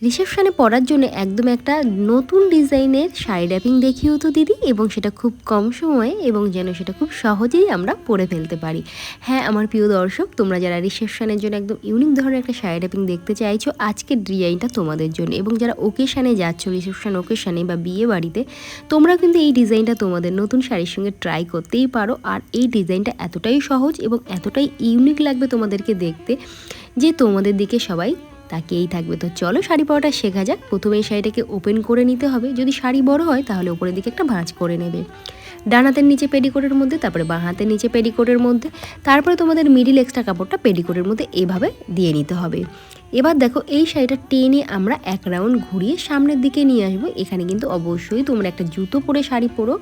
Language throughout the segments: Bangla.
রিসেপশনে পরার জন্য একদম একটা নতুন ডিজাইনের শাড়ি র্যাপিং দেখিও তো দিদি, এবং সেটা খুব কম সময়ে এবং যেন সেটা খুব সহজেই আমরা পরে ফেলতে পারি। হ্যাঁ আমার প্রিয় দর্শক, তোমরা যারা রিসেপশনের জন্য একদম ইউনিক ধরনের একটা শাড়ি র্যাপিং দেখতে চাইছো, আজকের ডিজাইনটা তোমাদের জন্য। এবং যারা ওকেশানে যাচ্ছ, রিসেপশন ওকেশানে বা বিয়ে বাড়িতে, তোমরা কিন্তু এই ডিজাইনটা তোমাদের নতুন শাড়ির সঙ্গে ট্রাই করতেই পারো। আর এই ডিজাইনটা এতটাই সহজ এবং এতটাই ইউনিক লাগবে তোমাদেরকে দেখতে যে তোমাদের দিকে সবাই তাকিয়েই থাকবে। তো চলো শাড়ি পরাটা শেখা যাক। প্রথমে এই শাড়িটাকে ওপেন করে নিতে হবে। যদি শাড়ি বড় হয় তাহলে উপরের দিকে একটা ভাঁজ করে নেবে, ডান হাতের নিচে পেডিকোটের মধ্যে, তারপরে বাঁ হাতের নিচে পেডিকোটের মধ্যে, তারপরে তোমাদের মিডিল এক্সট্রা কাপড়টা পেডিকোটের মধ্যে এভাবে দিয়ে নিতে হবে। এবার দেখো এই শাড়িটা টেনে আমরা এক রাউন্ড ঘুরিয়ে সামনের দিকে নিয়ে আসবো। এখানে কিন্তু অবশ্যই তোমরা একটা জুতো পরে শাড়ি পরো,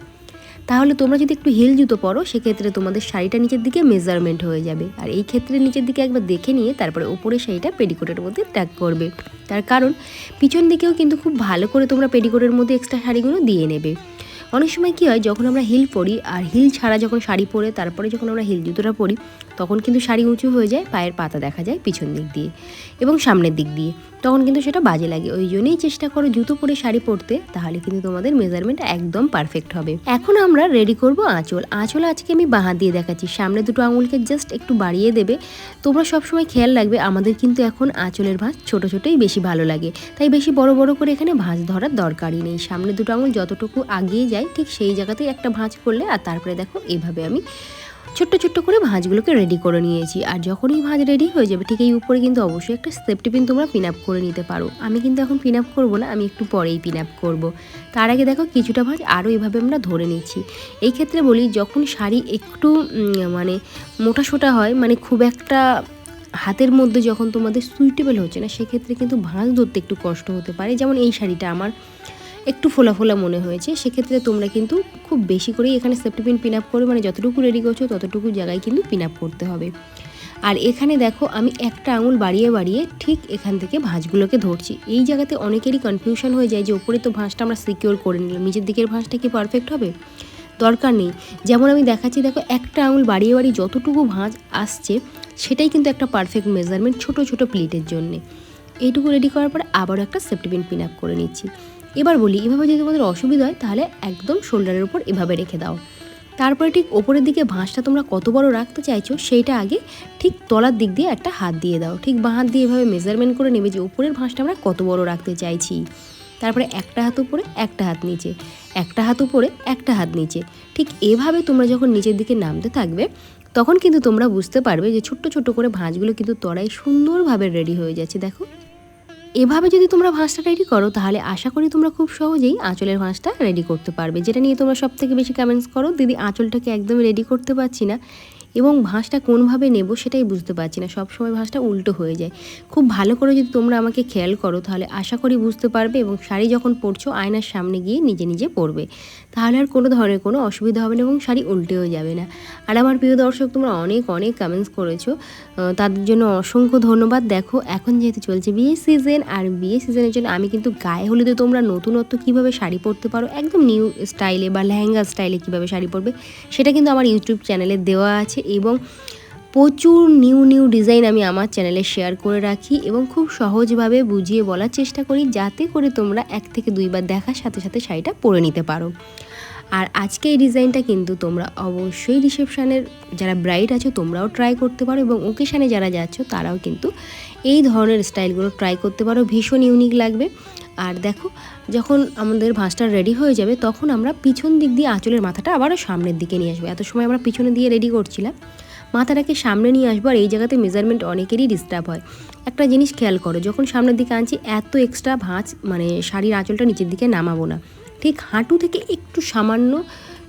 তাহলে তোমরা যদি একটু হিল জুতো পরো সেক্ষেত্রে তোমাদের শাড়িটা নিচের দিকে মেজারমেন্ট হয়ে যাবে। আর এই ক্ষেত্রে নিচের দিকে একবার দেখে নিয়ে তারপরে উপরে শাড়িটা পেডিকোটের মধ্যে ট্যাগ করবে। তার কারণ পিছন দিকেও কিন্তু খুব ভালো করে তোমরা পেডিকোটের মধ্যে এক্সট্রা শাড়িগুলো দিয়ে নেবে। অনেক সময় কী হয়, যখন আমরা হিল পরি আর হিল ছাড়া যখন শাড়ি পরে তারপরে যখন আমরা হিল জুতোটা পরি, তখন কিন্তু শাড়ি উঁচু হয়ে যায়, পায়ের পাতা দেখা যায় পিছন দিক দিয়ে এবং সামনের দিক দিয়ে, তখন কিন্তু সেটা বাজে লাগে। ওই জন্যই চেষ্টা করো জুতো পরে শাড়ি পরতে, তাহলে কিন্তু তোমাদের মেজারমেন্ট একদম পারফেক্ট হবে। এখন আমরা রেডি করব আঁচল। আঁচল আজকে আমি বাঁ হাত দিয়ে দেখাচ্ছি। সামনে দুটো আঙুলকে জাস্ট একটু বাড়িয়ে দেবে। তোমরা সবসময় খেয়াল রাখবে, আমাদের কিন্তু এখন আঁচলের ভাঁজ ছোটো ছোটোই বেশি ভালো লাগে, তাই বেশি বড় বড় করে এখানে ভাঁজ ধরার দরকারই নেই। সামনে দুটো আঙুল যতটুকু আগিয়ে যায় ঠিক সেই জায়গাতেই একটা ভাঁজ করলে, আর তারপরে দেখো এইভাবে আমি ছোট্ট ছোট্ট করে ভাঁজগুলোকে রেডি করে নিয়েছি। আর যখনই ভাঁজ রেডি হয়ে যাবে ঠিক এই উপরে কিন্তু অবশ্যই একটা সেফটি পিন তোমরা পিন আপ করে নিতে পারো। আমি কিন্তু এখন পিন আপ করবো না, আমি একটু পরেই পিন আপ করবো। তার আগে দেখো কিছুটা ভাঁজ আরও এভাবে আমরা ধরে নিচ্ছি। এই ক্ষেত্রে বলি, যখন শাড়ি একটু মানে মোটা সোটা হয়, মানে খুব একটা হাতের মধ্যে যখন তোমাদের সুইটেবল হচ্ছে না, সেক্ষেত্রে কিন্তু ভাঁজ ধরতে একটু কষ্ট হতে পারে। যেমন এই শাড়িটা আমার একটু ফোলা ফোলা মনে হয়েছে, সেক্ষেত্রে তোমরা কিন্তু খুব বেশি করেই এখানে সেফটি পিন পিন আপ করবে, মানে যতটুকু রেডি করছো ততটুকু জায়গায় কিন্তু পিন আপ করতে হবে। আর এখানে দেখো আমি একটা আঙুল বাড়িয়ে বাড়িয়ে ঠিক এখান থেকে ভাঁজগুলোকে ধরছি। এই জায়গাতে অনেকেরই কনফিউশন হয়ে যায় যে ওপরে তো ভাঁজটা আমরা সিকিওর করে নিলাম, নিচের দিকের ভাঁজটা কি পারফেক্ট হবে? দরকার নেই। যেমন আমি দেখাচ্ছি, দেখো একটা আঙুল বাড়িয়ে বাড়িয়ে যতটুকু ভাঁজ আসছে সেটাই কিন্তু একটা পারফেক্ট মেজারমেন্ট ছোটো ছোটো প্লিটের জন্যে। এইটুকু রেডি করার পরে আবারও একটা সেফটি পিন পিন আপ করে নিচ্ছি। এবার বলি, এভাবে যদি তোমাদের অসুবিধা হয় তাহলে একদম শোল্ডারের উপর এভাবে রেখে দাও। তারপরে ঠিক ওপরের দিকে ভাঁজটা তোমরা কত বড় রাখতে চাইছো সেইটা আগে ঠিক তলার দিক দিয়ে একটা হাত দিয়ে দাও। ঠিক বাঁ হাত দিয়ে এভাবে মেজারমেন্ট করে নেবে যে উপরের ভাঁজটা আমরা কত বড় রাখতে চাইছি। তারপরে একটা হাত উপরে একটা হাত নিচে, একটা হাত উপরে একটা হাত নিচে। ঠিক এভাবে তোমরা যখন নিচের দিকে নামতে থাকবে তখন কিন্তু তোমরা বুঝতে পারবে যে ছোট্ট ছোট্ট করে ভাঁজগুলো কিন্তু তলায় সুন্দরভাবে রেডি হয়ে যাচ্ছে। দেখো এভাবে যদি তোমরা ভাঁজটা রেডি করো তাহলে আশা করি তোমরা খুব সহজেই আঁচলের ভাঁজটা রেডি করতে পারবে। যেটা নিয়ে তোমরা সব থেকে বেশি কমেন্টস করো, দিদি আঁচলটাকে একদমই রেডি করতে পারছি না এবং ভাঁজটা কোনভাবে নেব সেটাই বুঝতে পারছি না, সবসময় ভাঁজটা উল্টো হয়ে যায়। খুব ভালো করে যদি তোমরা আমাকে খেয়াল করো তাহলে আশা করি বুঝতে পারবে, এবং শাড়ি যখন পরছো আয়নার সামনে গিয়ে নিজে নিজে পরবে, তাহলে আর কোনো ধরনের কোনো অসুবিধা হবে না এবং শাড়ি উল্টেও যাবে না। আর আমার প্রিয় দর্শক, তোমরা অনেক অনেক কমেন্টস করেছো, তাদের জন্য অসংখ্য ধন্যবাদ। দেখো এখন যেহেতু চলছে বিয়ে সিজন, আর বিয়ে সিজনের জন্য আমি কিন্তু গায়ে হলুদে তোমরা নতুনত্ব কীভাবে শাড়ি পরতে পারো, একদম নিউ স্টাইলে বা লেহেঙ্গা স্টাইলে কীভাবে শাড়ি পরবে সেটা কিন্তু আমার ইউটিউব চ্যানেলে দেওয়া আছে, এবং প্রচুর নিউ নিউ ডিজাইন আমি আমার চ্যানেলে শেয়ার করে রাখি এবং খুব সহজভাবে বুঝিয়ে বলার চেষ্টা করি, যাতে করে তোমরা 1 থেকে 2 বার দেখার সাথে সাথে শাড়িটা পরে নিতে পারো। আর আজকে এই ডিজাইনটা কিন্তু তোমরা অবশ্যই রিসেপশানের যারা ব্রাইড আছো তোমরাও ট্রাই করতে পারো, এবং ওকেশানে যারা যাচ্ছ তারাও কিন্তু এই ধরনের স্টাইলগুলো ট্রাই করতে পারো, ভীষণ ইউনিক লাগবে। আর দেখো যখন আমাদের ভাঁজটা রেডি হয়ে যাবে তখন আমরা পিছন দিক দিয়ে আঁচলের মাথাটা আবারও সামনের দিকে নিয়ে আসবো। এত সময় আমরা পিছনে দিয়ে রেডি করছিলাম, মাথাটাকে সামনে নিয়ে আসবো। আর এই জায়গাতে মেজারমেন্ট অনেকেরই ডিস্টার্ব হয়। একটা জিনিস খেয়াল করো, যখন সামনের দিকে আনছি এত এক্সট্রা ভাঁজ মানে শাড়ির আঁচলটা নিচের দিকে নামাবো না, ঠিক হাঁটু থেকে একটু সামান্য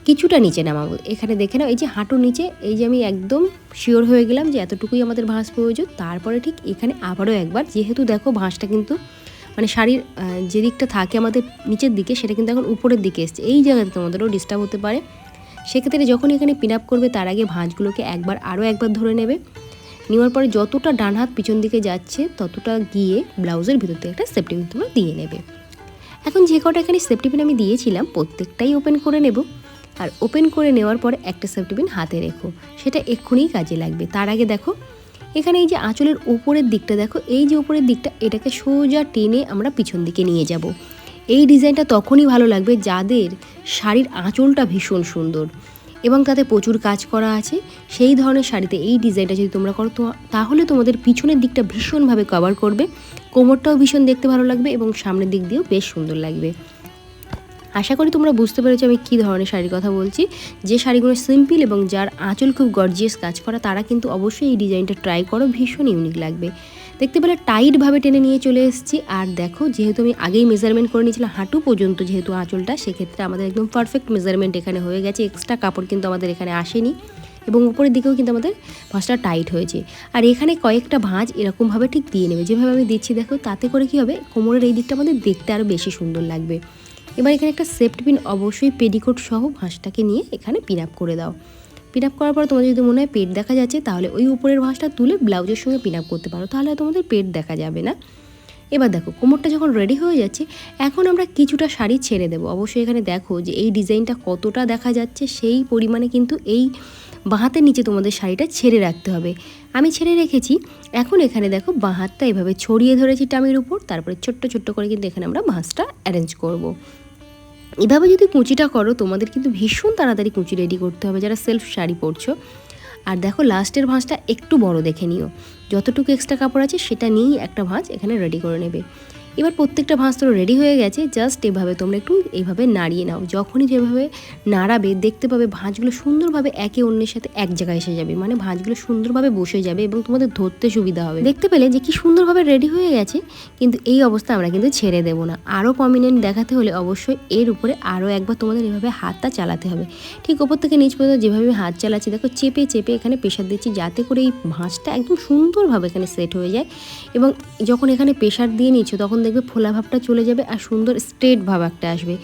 কিছুটা নিচে নামাবো। এখানে দেখে নাও এই যে হাঁটুর নিচে, এই যে আমি একদম শিওর হয়ে গেলাম যে এতটুকুই আমাদের ভাঁজ প্রয়োজন। তারপরে ঠিক এখানে আবারও একবার, যেহেতু দেখো ভাঁজটা কিন্তু মানে শাড়ির যে দিকটা থাকে আমাদের নিচের দিকে সেটা কিন্তু এখন উপরের দিকে এসছে, এই জায়গাতে তোমাদেরও ডিস্টার্ব হতে পারে। সেক্ষেত্রে যখন এখানে পিন আপ করবে তার আগে ভাঁজগুলোকে আরও একবার ধরে নেবে। নেওয়ার পরে যতটা ডান হাত পিছন দিকে যাচ্ছে ততটা গিয়ে ব্লাউজের ভিতর থেকে একটা সেফটি পিন তোমরা দিয়ে নেবে। এখন যে কটা এখানে সেফটি পিন আমি দিয়েছিলাম প্রত্যেকটাই ওপেন করে নেব। আর ওপেন করে নেওয়ার পরে একটা সেফটি পিন হাতে রেখো, সেটা এক্ষুনি কাজে লাগবে। তার আগে দেখো এখানে এই যে আঁচলের উপরের দিকটা দেখো, এই যে উপরের দিকটা এটাকে সোজা টেনে আমরা পিছন দিকে নিয়ে যাব। এই ডিজাইনটা তখনই ভালো লাগবে যাদের শাড়ির আঁচলটা ভীষণ সুন্দর এবং তাতে প্রচুর কাজ করা আছে। সেই ধরনের শাড়িতে এই ডিজাইনটা যদি তোমরা করো তাহলে তোমাদের পিছনের দিকটা ভীষণভাবে কভার করবে, কোমরটাও ভীষণ দেখতে ভালো লাগবে এবং সামনের দিক দিয়েও বেশ সুন্দর লাগবে। আশা করি তোমরা বুঝতে পেরেছো আমি কী ধরনের শাড়ির কথা বলছি। যে শাড়িগুলো সিম্পল এবং যার আঁচল খুব গর্জিয়াস কাজ করা, তারা কিন্তু অবশ্যই এই ডিজাইনটা ট্রাই করো, ভীষণ ইউনিক লাগবে। দেখতে পেলে টাইটভাবে টেনে নিয়ে চলে এসেছি। আর দেখো, যেহেতু আমি আগেই মেজারমেন্ট করে নিয়েছিলাম হাঁটু পর্যন্ত যেহেতু আঁচলটা, সেক্ষেত্রে আমাদের একদম পারফেক্ট মেজারমেন্ট এখানে হয়ে গেছে। এক্সট্রা কাপড় কিন্তু আমাদের এখানে আসেনি এবং উপরের দিকেও কিন্তু আমাদের ভাঁজটা টাইট হয়েছে। আর এখানে কয়েকটা ভাঁজ এরকমভাবে ঠিক দিয়ে নেবে, যেভাবে আমি দিচ্ছি দেখো, তাতে করে কী হবে, কোমরের এই দিকটা আমাদের দেখতে আরও বেশি সুন্দর লাগবে। এবার এখানে একটা সেফটি পিন অবশ্যই পেডিকোট সহ ভাঁজটাকে নিয়ে এখানে পিন আপ করে দাও। পিন আপ করার পর তোমাদের যদি মনে হয় পেট দেখা যাচ্ছে, তাহলে ওই উপরের ভাঁজটা তুলে ব্লাউজের সঙ্গে পিন আপ করতে পারো, তাহলে তোমাদের পেট দেখা যাবে না। এবার দেখো, কোমরটা যখন রেডি হয়ে যাচ্ছে, এখন আমরা কিছুটা শাড়ি ছেড়ে দেবো। অবশ্যই এখানে দেখো যে এই ডিজাইনটা কতটা দেখা যাচ্ছে, সেই পরিমাণে কিন্তু এই বাঁ হাতের নিচে তোমাদের শাড়িটা ছেড়ে রাখতে হবে। আমি ছেড়ে রেখেছি। এখন এখানে দেখো, বাঁ হাতটা এভাবে ছড়িয়ে ধরেছি টামির উপর, তারপরে ছোট্ট ছোট্ট করে কিন্তু এখানে আমরা ভাঁজটা অ্যারেঞ্জ করব। এভাবে যদি কুঁচিটা করো, তোমাদের কিন্তু ভীষণ তাড়াতাড়ি কুঁচি রেডি করতে হবে যারা সেলফ শাড়ি পরছো। আর দেখো, লাস্টের ভাঁজটা একটু বড় দেখে নিও, যতটুকু এক্সট্রা কাপড় আছে সেটা নিয়েই একটা ভাঁজ এখানে রেডি করে নেবে। এবার প্রত্যেকটা ভাঁজ তো রেডি হয়ে গেছে, জাস্ট এভাবে তোমরা একটু এইভাবে নাড়িয়ে নাও। যখনই যেভাবে নাড়াবে দেখতে পাবে ভাঁজগুলো সুন্দরভাবে একে অন্যের সাথে এক জায়গায় এসে যাবে, মানে ভাঁজগুলো সুন্দরভাবে বসে যাবে এবং তোমাদের ধরতে সুবিধা হবে। দেখতে পেলে যে কি সুন্দরভাবে রেডি হয়ে গেছে। কিন্তু এই অবস্থা আমরা কিন্তু ছেড়ে দেবো না, আরও প্রমিনেন্ট দেখাতে হলে অবশ্যই এর উপরে আরও একবার তোমাদের এভাবে হাতটা চালাতে হবে। ঠিক ওপর থেকে নিচ পর্যন্ত যেভাবে হাত চালাচ্ছি দেখো, চেপে চেপে এখানে প্রেশার দিচ্ছি, যাতে করে এই ভাঁজটা একদম সুন্দরভাবে এখানে সেট হয়ে যায়। এবং যখন এখানে প্রেশার দিয়ে নিচ্ছ, তখন দেখবে ফোলা ভাবটা চলে যাবে আর সুন্দর স্ট্রেট ভাব একটা আসবে।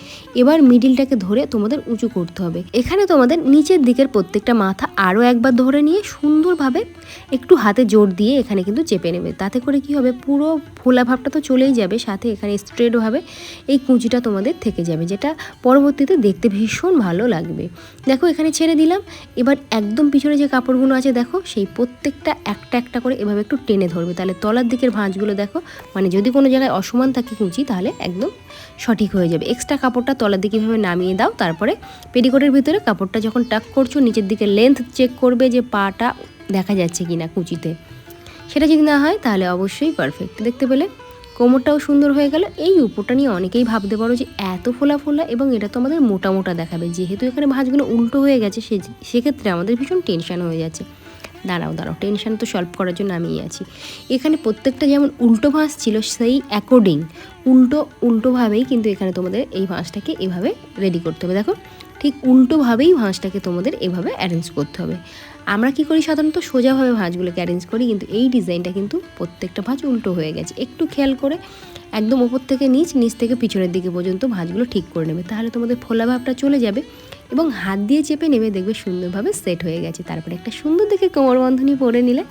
এবার মিডিলটাকে ধরে তোমাদের উঁচু করতে হবে। এখানে তোমাদের নিচের দিকের প্রত্যেকটা মাথা আরও একবার ধরে নিয়ে সুন্দরভাবে একটু হাতে জোর দিয়ে এখানে কিন্তু চেপে নেবে। তাতে করে কি হবে, পুরো ফোলা ভাবটা তো চলেই যাবে, সাথে এখানে স্ট্রেটভাবে এই কুঁচিটা তোমাদের থেকে যাবে, যেটা পরবর্তীতে দেখতে ভীষণ ভালো লাগবে। দেখো, এখানে ছেড়ে দিলাম। এবার একদম পিছনে যে কাপড়গুলো আছে দেখো, সেই প্রত্যেকটা একটা একটা করে এভাবে একটু টেনে ধরবে, তাহলে তলার দিকের ভাঁজগুলো দেখো, মানে যদি কোনো জায়গায় অসমান থাকে কুঁচি, তাহলে একদম সঠিক হয়ে যাবে। এক্সট্রা কাপড়টা তলার দিকে এভাবে নামিয়ে দাও। তারপরে পেটিকোটের ভিতরে কাপড়টা যখন টাক করছো, নিচের দিকে লেন্থ চেক করবে যে পাটা দেখা যাচ্ছে কিনা কুঁচিতে। সেটা যদি না হয় তাহলে অবশ্যই পারফেক্ট। দেখতে পেলে কোমরটাও সুন্দর হয়ে গেল। এই উপরটা নিয়ে অনেকেই ভাবতে পারো যে এত ফোলা ফোলা এবং এটা তো আমাদের মোটা মোটা দেখাবে, যেহেতু এখানে ভাঁজগুলো উল্টো হয়ে গেছে সেক্ষেত্রে আমাদের ভীষণ টেনশন হয়ে যাচ্ছে। দাঁড়াও, টেনশন তো সলভ করার জন্য আমিই আছি। এখানে প্রত্যেকটা যেমন উল্টো ভাঁজ ছিল, সেই অ্যাকর্ডিং উল্টোভাবেই কিন্তু এখানে তোমাদের এই ভাঁজটাকে এভাবে রেডি করতে হবে। দেখো, ঠিক উল্টোভাবেই ভাঁজটাকে তোমাদের এভাবে অ্যারেঞ্জ করতে হবে। আমরা কি করি, সাধারণত সোজাভাবে ভাঁজগুলোকে অ্যারেঞ্জ করি, কিন্তু এই ডিজাইনটা কিন্তু প্রত্যেকটা ভাঁজ উল্টো হয়ে গেছে। একটু খেয়াল করে একদম ওপর থেকে নিচ থেকে পিছনের দিকে পর্যন্ত ভাঁজগুলো ঠিক করে নেবে, তাহলে তোমাদের ফোলা ভাবটা চলে যাবে এবং হাত দিয়ে চেপে নেবে, দেখবে সুন্দরভাবে সেট হয়ে গেছে। তারপরে একটা সুন্দর দেখে কোমর বন্ধনী পরে নিলে।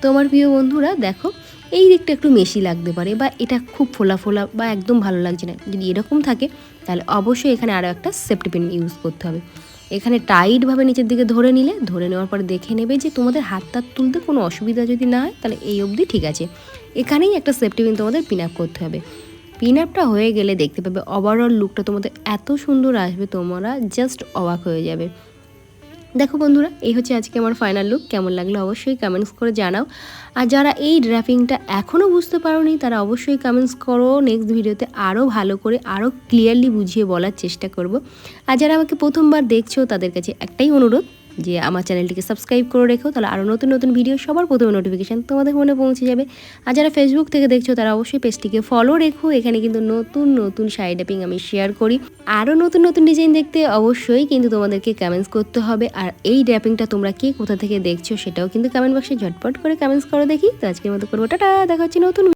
তোমার প্রিয় বন্ধুরা দেখো, এই দিকটা একটু মেশি লাগতে পারে বা এটা খুব ফোলা ফোলা বা একদম ভালো লাগছে না, যদি এরকম থাকে তাহলে অবশ্যই এখানে আরও একটা সেফটি পিন ইউজ করতে হবে। এখানে টাইটভাবে নিচের দিকে ধরে নেওয়ার পরে দেখে নেবে যে তোমাদের হাতটা তুলতে কোনো অসুবিধা যদি না হয়, তাহলে এই অবধি ঠিক আছে। এখানেই একটা সেফটি পিন তোমাদের পিন আপ করতে হবে। পিন আপটা হয়ে গেলে দেখতে পাবে ওভারঅল লুকটা তোমাদের এত সুন্দর আসবে, তোমরা জাস্ট অবাক হয়ে যাবে। দেখো বন্ধুরা, এই হচ্ছে আজকে আমার ফাইনাল লুক। কেমন লাগলো অবশ্যই কমেন্টস করে জানাও। আর যারা এই ড্র্যাপিংটা এখনও বুঝতে পারোনি, তারা অবশ্যই কমেন্টস করো। নেক্সট ভিডিওতে আরও ভালো করে আরও ক্লিয়ারলি বুঝিয়ে বলার চেষ্টা করব। আর যারা আমাকে প্রথমবার দেখছো, তাদের কাছে একটাই অনুরোধ যে আমার চ্যানেলটিকে সাবস্ক্রাইব করে রেখো, তাহলে আরও নতুন নতুন ভিডিও সবার প্রথমে নোটিফিকেশান তোমাদের ফোনে পৌঁছে যাবে। আর যারা ফেসবুক থেকে দেখছো, তারা অবশ্যই পেজটিকে ফলো রেখো। এখানে কিন্তু নতুন নতুন শাড়ি ড্র্যাপিং আমি শেয়ার করি। আরও নতুন নতুন ডিজাইন দেখতে অবশ্যই কিন্তু তোমাদেরকে কমেন্টস করতে হবে। আর এই ড্র্যাপিংটা তোমরা কে কোথা থেকে দেখছো সেটাও কিন্তু কমেন্ট বক্সে ঝটপট করে কমেন্টস করো দেখি। তো আজকের মতো করবো টাটা, দেখা হচ্ছে নতুন